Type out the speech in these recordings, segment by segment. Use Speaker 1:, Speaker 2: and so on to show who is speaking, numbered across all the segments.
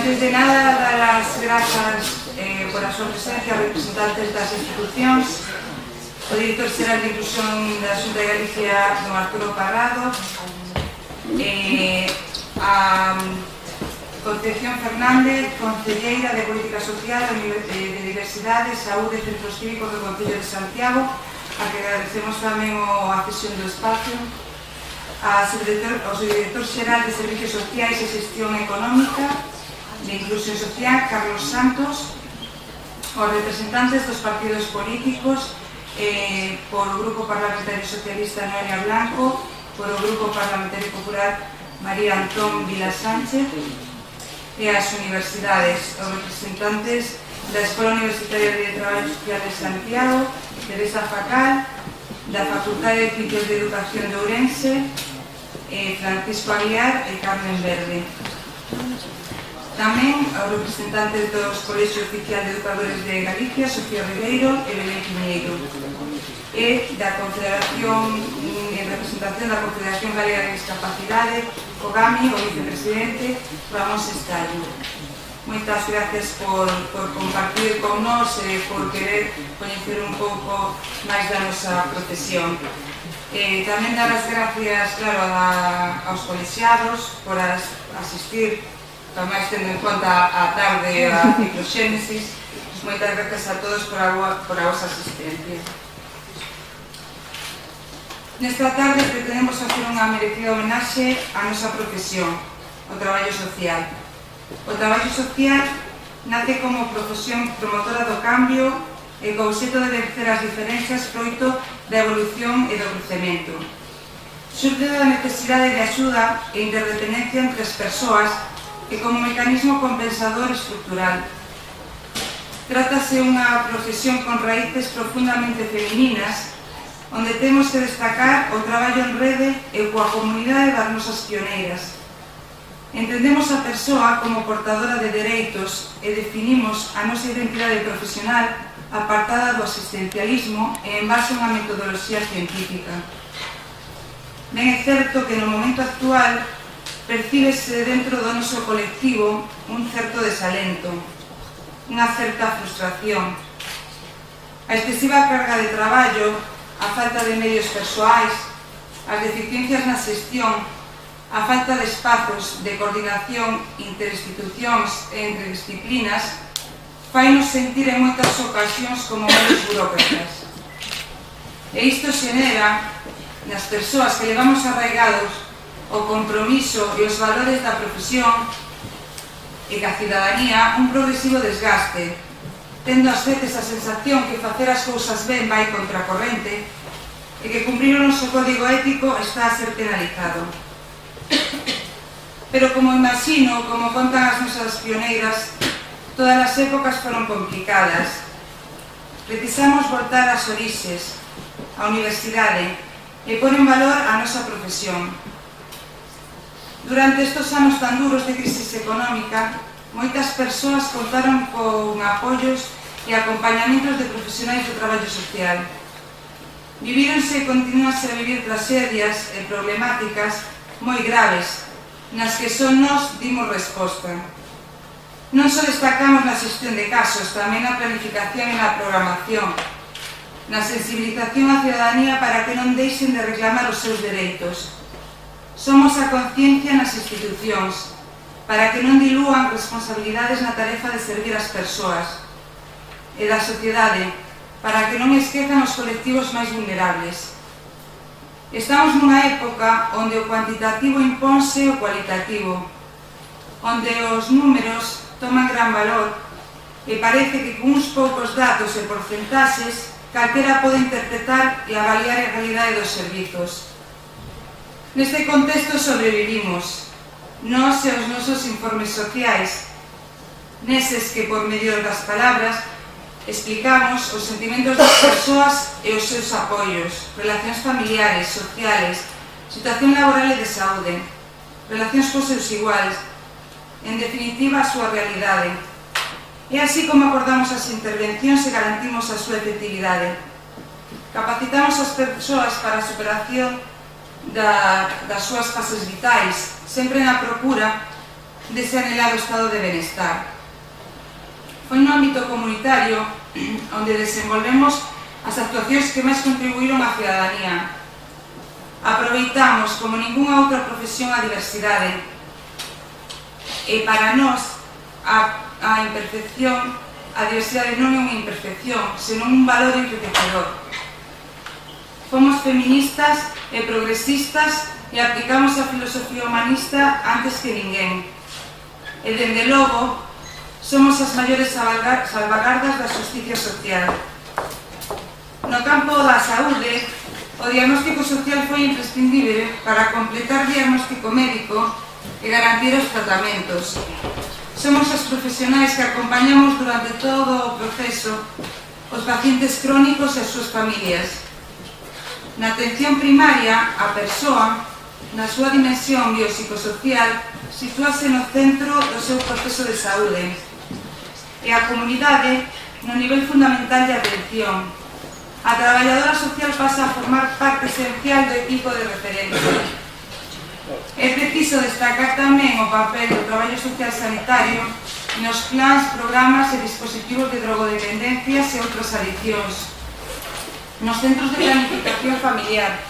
Speaker 1: Antes de nada, dar as grazas por a súa presencia a representantes das institucións, o director xeral de Inclusión da Xunta de Galicia, don Arturo Parrado, a Concepción Fernández, concelleira de Política Social, de Diversidade, Saúde e Centros Cívicos do Concello de Santiago, a que agradecemos tamén a cesión do espacio, ao subdirector xeral de Servicios Sociais e Xestión Económica de Inclusión Social, Carlos Santos, aos representantes dos partidos políticos, por o Grupo Parlamentario Socialista Noelia Blanco, por o Grupo Parlamentario Popular María Antón Vila Sánchez, e as universidades, os representantes da Escola Universitaria de Traballo Social de Santiago, Teresa Facal, da Facultade de Ciencias de Educación de Ourense, Francisco Aguiar e Carmen Verde. Tamén aos representantes dos Colexio Oficial de Educadores de Galicia, Sofía Ribeiro e Belén Piñeiro, e da Confederación, en representación da Confederación Galega de Discapacidade, o GAMI, o vicepresidente, Ramón Estallo. Moitas gracias por compartir con nós e por querer coñecer un pouco máis da nosa profesión. Tamén dar as gracias, claro, aos colexiados por asistir, tamén tendo en conta a tarde a cicloxénesis. Moitas gracias a todos por a vosa asistencia. Nesta tarde pretendemos facer unha merecida homenaxe á nosa profesión, o traballo social. O traballo social nace como profesión promotora do cambio e co obxecto de vencer as diferencias froito da evolución e do crecemento. Surge da necesidade de axuda e interdependencia entre as persoas e como mecanismo compensador estructural. Trátase unha profesión con raíces profundamente femininas, onde temos que destacar o traballo en rede e coa comunidade das nosas pioneiras. Entendemos a persoa como portadora de dereitos e definimos a nosa identidade profesional apartada do asistencialismo e en base a unha metodoloxía científica. Ben é certo que no momento actual percíbese dentro do noso colectivo un certo desalento, unha certa frustración. A excesiva carga de traballo, a falta de medios persoais, as deficiencias na xestión, a falta de espazos de coordinación interinstitucións e entre disciplinas, fainos sentir en moitas ocasións como meros burócratas. E isto xenera, nas persoas que levamos arraigados o compromiso e os valores da profesión e da cidadanía, un progresivo desgaste, tendo ás veces a sensación que facer as cousas ben vai contracorrente e que cumprir o noso código ético está a ser penalizado. Pero como imagino, como contan as nosas pioneiras, todas as épocas foron complicadas. Precisamos voltar ás orixes, á universidade, e pôr en valor a nosa profesión. Durante estes anos tan duros de crisis económica, moitas persoas contaron con apoios e acompañamentos de profesionais do traballo social. Vivíronse e continúanse a vivir tragedias e problemáticas moi graves, nas que só nós dimos resposta. Non só destacamos na xestión de casos, tamén na planificación e na programación, na sensibilización á cidadanía para que non deixen de reclamar os seus dereitos. Somos a conciencia nas institucións, para que non dilúan responsabilidades na tarefa de servir as persoas, e da sociedade, para que non esquezan os colectivos máis vulnerables. Estamos nunha época onde o cuantitativo imponse o cualitativo, onde os números toman gran valor e parece que con uns poucos datos e porcentaxes calquera pode interpretar e avaliar a realidade dos servizos. Neste contexto sobrevivimos, nós e os nosos informes sociais, neses que por medio das palabras explicamos os sentimentos das persoas e os seus apoios, relacións familiares, sociales, situación laboral e de saúde, relacións cos seus iguales, en definitiva a súa realidade. É así como acordamos as intervencións e garantimos a súa efectividade. Capacitamos as persoas para a superación das súas fases vitais, sempre na procura dese anhelado estado de benestar. Foi no ámbito comunitario onde desenvolvemos as actuacións que máis contribuíron á cidadanía. Aproveitamos como ningunha outra profesión a diversidade e para nós a imperfección, a diversidade non é unha imperfección, senón un valor enriquecedor. Fomos feministas e progresistas e aplicamos a filosofía humanista antes que ninguén. E, dende logo, somos as maiores salvagardas da xusticia social. No campo da saúde, o diagnóstico social foi imprescindible para completar diagnóstico médico e garantir os tratamentos. Somos os profesionais que acompañamos durante todo o proceso os pacientes crónicos e as súas familias. Na atención primaria, a persoa, na súa dimensión biopsicosocial, sitúase no centro do seu proceso de saúde e a comunidade no nivel fundamental de atención. A traballadora social pasa a formar parte esencial do equipo de referencia. É preciso destacar tamén o papel do traballo social sanitario nos plans, programas e dispositivos de drogodependencias e outras adiccións, nos centros de planificación familiar,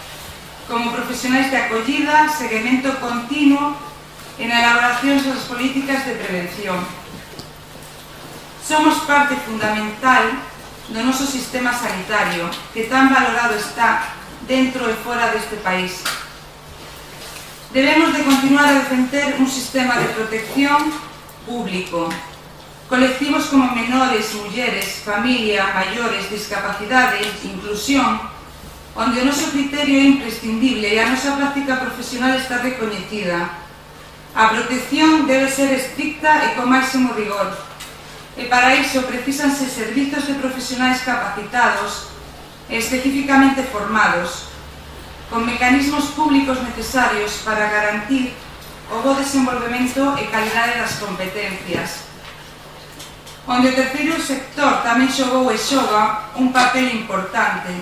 Speaker 1: como profesionais de acollida, seguimento continuo e na elaboración das políticas de prevención. Somos parte fundamental do noso sistema sanitario, que tan valorado está dentro e fora deste país. Debemos de continuar a defender un sistema de protección público. Colectivos como menores, mulleres, familia, maiores, discapacidade, inclusión, onde o noso criterio é imprescindible e a nosa práctica profesional está recoñecida. A protección debe ser estricta e con máximo rigor. E para iso precisanse servizos de profesionais capacitados e especificamente formados, con mecanismos públicos necesarios para garantir o bo desenvolvemento e calidade das competencias. Onde o terceiro sector tamén xogou e xoga un papel importante,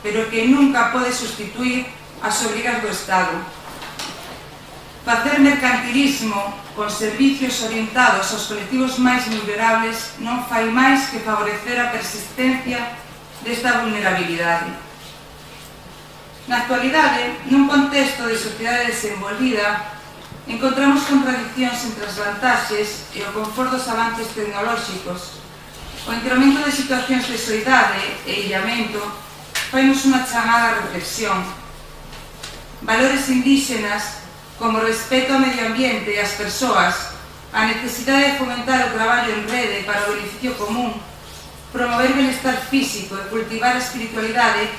Speaker 1: pero que nunca pode sustituir as obrigas do Estado. Facer mercantilismo con servicios orientados aos colectivos máis vulnerables non fai máis que favorecer a persistencia desta vulnerabilidade. Na actualidade, nun contexto de sociedade desenvolvida, encontramos contradiccións entre as vantaxes e o confort dos avances tecnolóxicos. O incremento de situacións de soidade e illamento fainos unha chamada a reflexión. Valores indígenas como o respeto ao medio ambiente e ás persoas, a necesidade de fomentar o traballo en rede para o beneficio común, promover benestar físico e cultivar a espiritualidade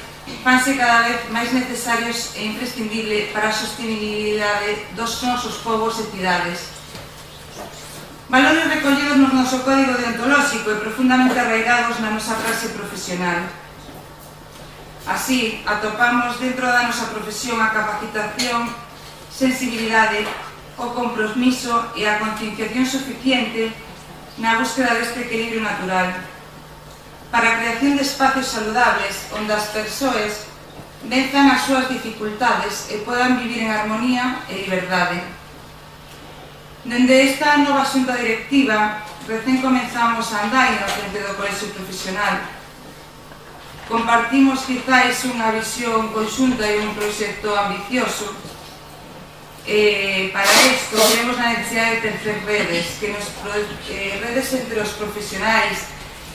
Speaker 1: fanse cada vez máis necesarios e imprescindible para a sostenibilidade dos nosos povos e cidades. Valores recollidos no noso código deontolóxico e profundamente arraigados na nosa praxe profesional. Así, atopamos dentro da nosa profesión a capacitación, sensibilidade, o compromiso e a concienciación suficiente na búsqueda deste equilibrio natural, para a creación de espacios saludables onde as persoas venzan as súas dificultades e podan vivir en armonía e liberdade. Dende esta nova xunta directiva, recén comenzamos a andar na frente do colexio profesional. Compartimos quizáis unha visión conxunta e un proxecto ambicioso. Para isto, vemos a necesidade de ter redes, redes entre os profesionais,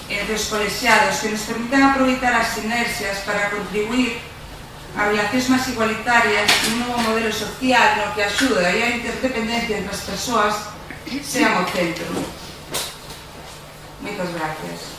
Speaker 1: entre os colexiados, que nos permitan aproveitar as sinerxias para contribuir a relacións máis igualitarias e un novo modelo social no que a axuda e a interdependencia entre as persoas sean o centro. Moitas gracias.